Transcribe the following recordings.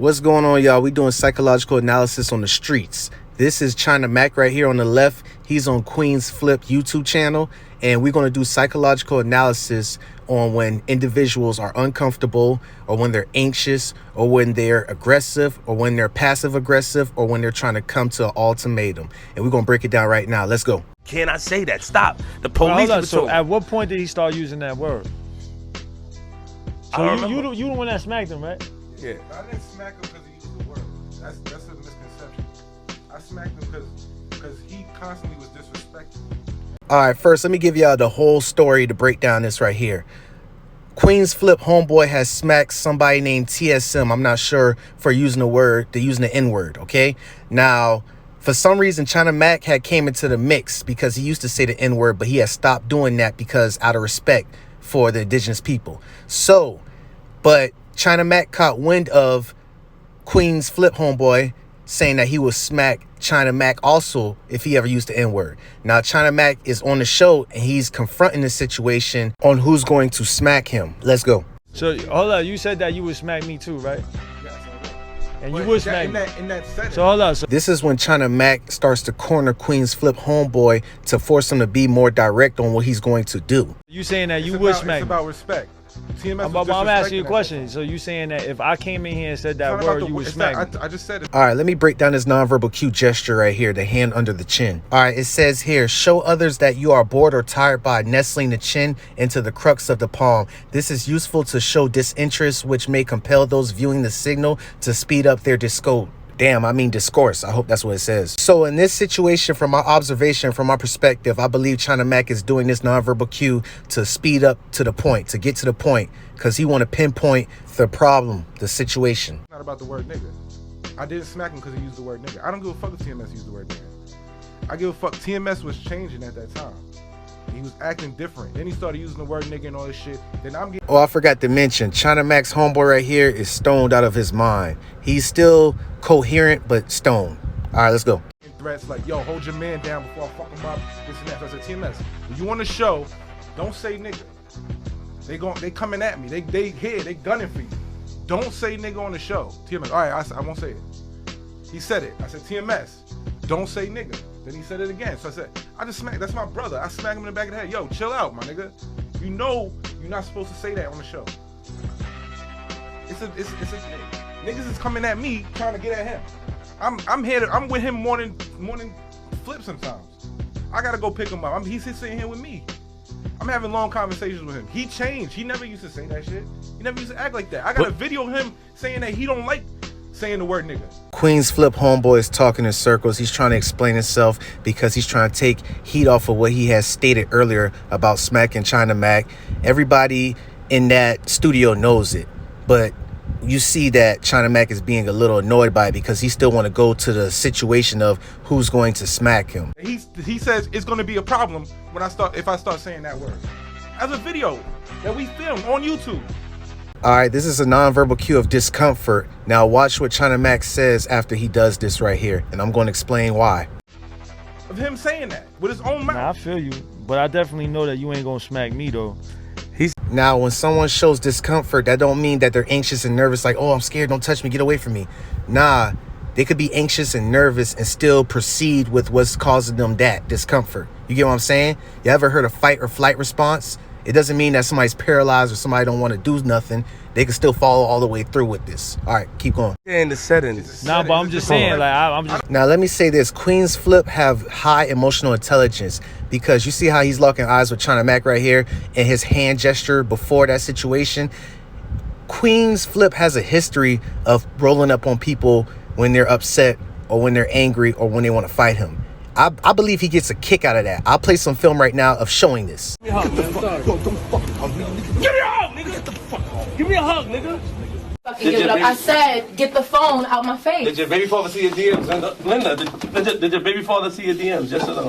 What's going on, y'all? We doing psychological analysis on the streets. This is China Mac right here on the left. He's on QueenzFlip YouTube channel, and we're going to do psychological analysis on when individuals are uncomfortable, or when they're anxious, or when they're aggressive, or when they're passive aggressive, or when they're trying to come to an ultimatum. And we're going to break it down right now. Let's go. Can I say that? Stop. The police. So at what point did he start using that word? So you the one that smacked him, right? Yeah. I didn't smack him because he used the word. That's a misconception. I smacked him because he constantly was disrespectful. All right, first, let me give y'all the whole story to break down this right here. QueenzFlip homeboy has smacked somebody named TSM. I'm not sure for using the N-word, okay? Now, for some reason, China Mac had came into the mix because he used to say the N-word, but he has stopped doing that because out of respect for the indigenous people. So, but China Mac caught wind of QueenzFlip homeboy saying that he would smack China Mac also if he ever used the N-word. Now, China Mac is on the show and he's confronting the situation on who's going to smack him. Let's go. So, hold up. You said that you would smack me too, right? Yes, I will. And But you would smack me. in that setting. So, hold up. So, This is when China Mac starts to corner QueenzFlip homeboy to force him to be more direct on what he's going to do. you saying that you It's would about- smack It's me? about respect. TMS I'm asking you a question. So you saying that if I came in here and said that word, you would smack me? I just said it. All right, let me break down this nonverbal cue gesture right here, the hand under the chin. All right, it says here, show others that you are bored or tired by nestling the chin into the crux of the palm. This is useful to show disinterest, which may compel those viewing the signal to speed up their discourse. I hope that's what it says. So in this situation, from my observation, from my perspective, I believe China Mac is doing this nonverbal cue to speed up to the point, to get to the point, because he want to pinpoint the problem, the situation. It's not about the word nigga. I didn't smack him because he used the word nigga. I don't give a fuck if TMS used the word nigga. I give a fuck. TMS was changing at that time. He was acting different. Then he started using the word nigga and all this shit. Then I'm getting... Oh, I forgot to mention, China Mac's homeboy right here is stoned out of his mind. He's still coherent, but stoned. All right, let's go. threats like, yo, hold your man down before I fuck him up, this and that. So I said, TMS, if you on the show, don't say nigga. They coming at me. They gunning for you. Don't say nigga on the show. TMS, all right, I won't say it. He said it. I said, TMS, don't say nigga. Then he said it again. So I said, I just smacked, that's my brother. I smacked him in the back of the head. Yo, chill out, my nigga. You know you're not supposed to say that on the show. It's a thing. Niggas is coming at me trying to get at him. I'm with him more than Flip sometimes. I gotta go pick him up. He's sitting here with me. I'm having long conversations with him. He changed. He never used to say that shit. He never used to act like that. I got a video of him saying that he don't like saying the word nigga. QueenzFlip homeboy is talking in circles. He's trying to explain himself because he's trying to take heat off of what he has stated earlier about smacking China Mac. Everybody in that studio knows it, but you see that China Mac is being a little annoyed by it because he still want to go to the situation of who's going to smack him. He says it's going to be a problem when if I start saying that word. As a video that we filmed on YouTube. All right, this is a nonverbal cue of discomfort. Now watch what China Mac says after he does this right here, and I'm going to explain why. Of him saying that with his own mouth. Nah, I feel you, but I definitely know that you ain't gonna smack me though. Now, when someone shows discomfort, that don't mean that they're anxious and nervous, like, oh, I'm scared, don't touch me, get away from me. Nah, they could be anxious and nervous and still proceed with what's causing them that discomfort. You get what I'm saying? You ever heard of fight or flight response? It doesn't mean that somebody's paralyzed or somebody don't want to do nothing. They can still follow all the way through with this. All right, keep going. In the settings. Nah, but I'm just saying, like, I'm just... Now, let me say this. QueenzFlip have high emotional intelligence because you see how he's locking eyes with China Mac right here and his hand gesture before that situation. QueenzFlip has a history of rolling up on people when they're upset or when they're angry or when they want to fight him. I believe he gets a kick out of that. I'll play some film right now of showing this. Give me a hug, nigga. Get the fuck off. Give me a hug, nigga. I said, get the phone out my face. Did your baby father see your DMs? Linda, did your baby father see your DMs? Yes or no?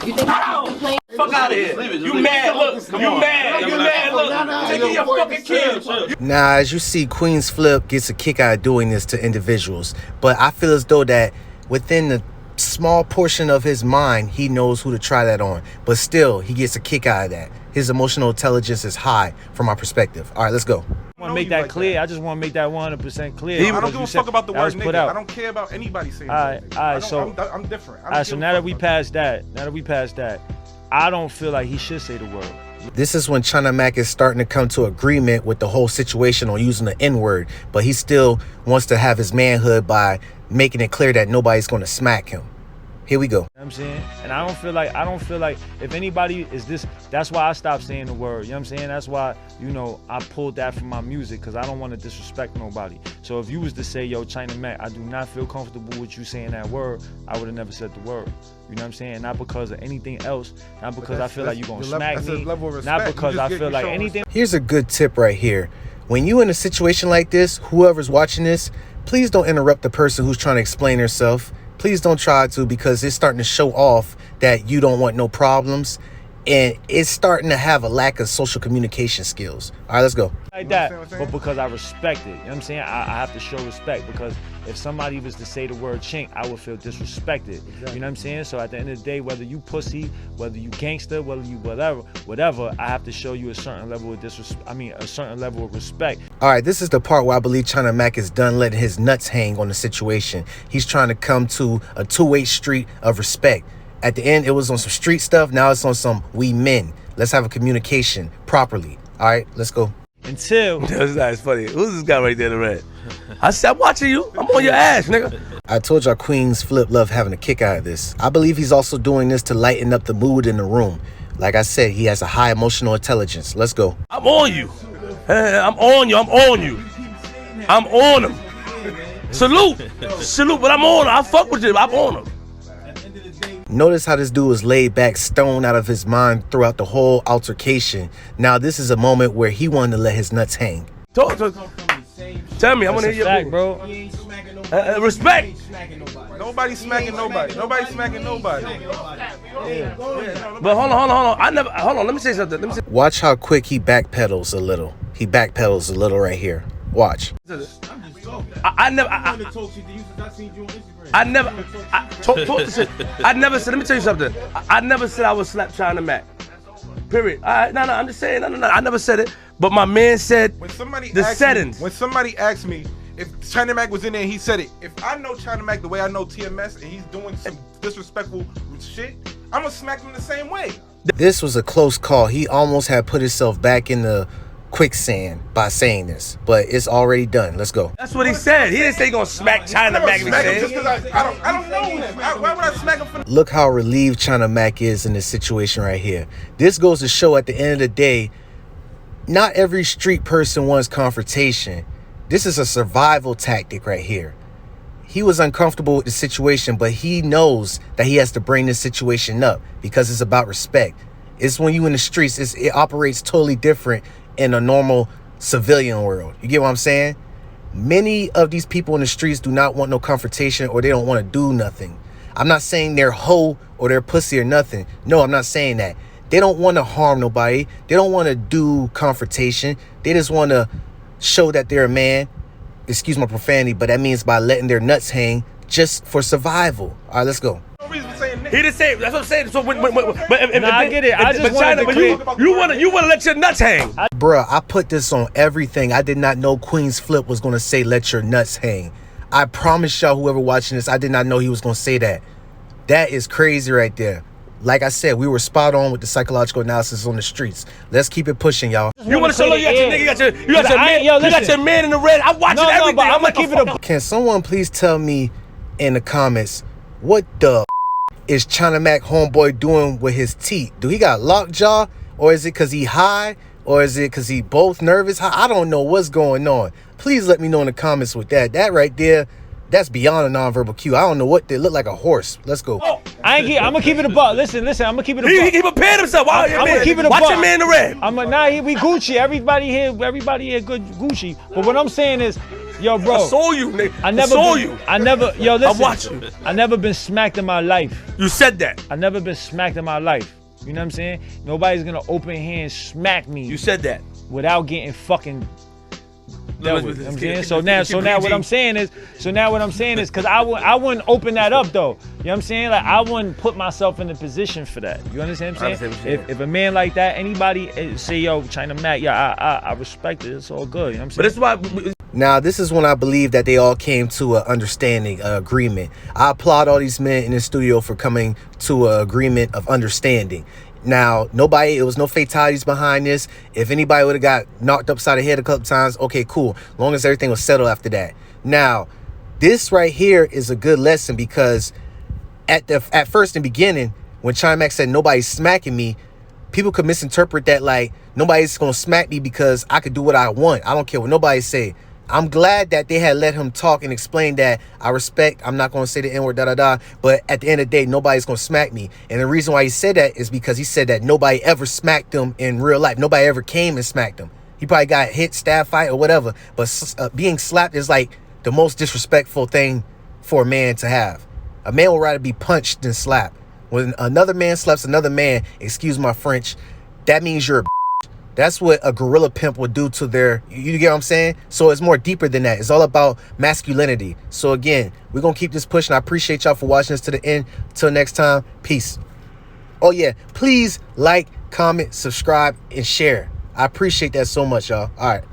You think I'm playing? Fuck out of here. You mad, look. You mad, look. Take care of your fucking kids. Now, as you see, QueenzFlip gets a kick out of doing this to individuals. But I feel as though that within the small portion of his mind, he knows who to try that on. But still, he gets a kick out of that. His emotional intelligence is high from my perspective. All right, let's go. want to make that clear. I just want to make that 100% clear. I don't give a fuck about the word nigga. I don't care about anybody saying that. All right, so I'm different. All right, so now that we passed that, I don't feel like he should say the word. This is when China Mac is starting to come to agreement with the whole situation on using the N-word, but he still wants to have his manhood by making it clear that nobody's going to smack him. Here we go. You know what I'm saying? And I don't feel like if anybody is this, that's why I stopped saying the word. You know what I'm saying? That's why, you know, I pulled that from my music, because I don't want to disrespect nobody. So if you was to say, yo, China Mac, I do not feel comfortable with you saying that word, I would have never said the word. You know what I'm saying? Not because of anything else, not because I feel like you're going to smack me, not because I feel like anything. Here's a good tip right here. When you in a situation like this, whoever's watching this, please don't interrupt the person who's trying to explain herself. Please don't try to, because it's starting to show off that you don't want no problems, and it's starting to have a lack of social communication skills. All right, let's go. Like that, but because I respect it. You know what I'm saying? I have to show respect, because if somebody was to say the word chink, I would feel disrespected. Exactly. You know what I'm saying? So at the end of the day, whether you pussy, whether you gangster, whether you whatever, I have to show you a certain level of a certain level of respect. All right, this is the part where I believe China Mac is done letting his nuts hang on the situation. He's trying to come to a two-way street of respect. At the end, it was on some street stuff. Now it's on some we men. Let's have a communication properly. All right, let's go. Until that's funny. Who's this guy right there in the red? I said, I'm watching you. I'm on your ass, nigga. I told y'all QueenzFlip love having a kick out of this. I believe he's also doing this to lighten up the mood in the room. Like I said, he has a high emotional intelligence. Let's go. I'm on you. I'm on you. I'm on you. I'm on him. Salute. But I'm on him. I fuck with you. I'm on him. Notice how this dude was laid back, stoned out of his mind throughout the whole altercation. Now this is a moment where he wanted to let his nuts hang. Tell me, I want to hear your fact, bro. Respect. Nobody's smacking nobody. Nobody's smacking nobody. But hold on. Let me say something. Watch how quick he backpedals a little. He backpedals a little right here. Watch. I never said, let me tell you something. I never said I would slap China Mac. Period. All right, no, I'm just saying, no, I never said it. But my man said when somebody asked me if China Mac was in there and he said it, if I know China Mac the way I know TMS and he's doing some disrespectful shit, I'm gonna smack him the same way. This was a close call. He almost had put himself back in the quicksand by saying this, but it's already done. Let's go. That's what he said. He didn't say he gonna smack China Mac. Just because I don't know him. Why would I smack him for? Look how relieved China Mac is in this situation right here. This goes to show at the end of the day, not every street person wants confrontation. This is a survival tactic right here. He was uncomfortable with the situation, but he knows that he has to bring this situation up because it's about respect. It's when you in the streets, it operates totally different in a normal civilian world. You get what I'm saying? Many of these people in the streets do not want no confrontation, or they don't want to do nothing. I'm not saying they're hoe or they're pussy or nothing. No, I'm not saying that. They don't want to harm nobody. They don't want to do confrontation. They just want to show that they're a man. Excuse my profanity, but that means by letting their nuts hang just for survival. All right, let's go. He didn't say. That's what I'm saying. So I get it. I just wanted to you want to let your nuts hang. Bruh, I put this on everything. I did not know QueenzFlip was going to say let your nuts hang. I promise y'all, whoever watching this, I did not know he was going to say that. That is crazy right there. Like I said, we were spot on with the psychological analysis on the streets. Let's keep it pushing, y'all. You want to show you got your nigga, you got your man in the red. I'm watching everything. I'm gonna keep it up. Can someone please tell me in the comments what the is China Mac homeboy doing with his teeth? Do he got lockjaw, or is it because he high, or is it because he both nervous? I don't know what's going on. Please let me know in the comments with that. That right there, that's beyond a nonverbal cue. I don't know what they look like. A horse. Let's go. Oh, I'm gonna keep it a buck. Listen. I'm gonna keep it a buck. He prepared himself. I'm gonna keep it a buck. Watch your man in the red. We Gucci. Everybody here good Gucci. But what I'm saying is, yo, bro. I saw you, nigga. Yo, listen. I watched you. I never been smacked in my life. You said that. I never been smacked in my life. You know what I'm saying? Nobody's gonna open hand smack me. You said that. Without getting fucking dealt with. You know what I'm saying? So now what I'm saying is, because I wouldn't open that up though. You know what I'm saying? Like I wouldn't put myself in the position for that. You understand what I'm saying? If a man like that, anybody say, yo, China Mac, yeah, I respect it. It's all good. You know what I'm saying? But that's why. Now, this is when I believe that they all came to an understanding, agreement. I applaud all these men in the studio for coming to an agreement of understanding. Now, it was no fatalities behind this. If anybody would have got knocked upside the head a couple times, okay, cool. As long as everything was settled after that. Now, this right here is a good lesson because at first in the beginning, when China Mac said nobody's smacking me, people could misinterpret that like nobody's gonna smack me because I could do what I want. I don't care what nobody say. I'm glad that they had let him talk and explain that I respect, I'm not going to say the N-word, but at the end of the day, nobody's going to smack me. And the reason why he said that is because he said that nobody ever smacked him in real life. Nobody ever came and smacked him. He probably got hit, stab fight or whatever. But being slapped is like the most disrespectful thing for a man to have. A man would rather be punched than slapped. When another man slaps another man, excuse my French, that means you're a That's what a gorilla pimp would do to their, you get what I'm saying? So it's more deeper than that. It's all about masculinity. So again, we're going to keep this pushing. I appreciate y'all for watching this to the end. Till next time, peace. Oh yeah, please like, comment, subscribe, and share. I appreciate that so much, y'all. All right.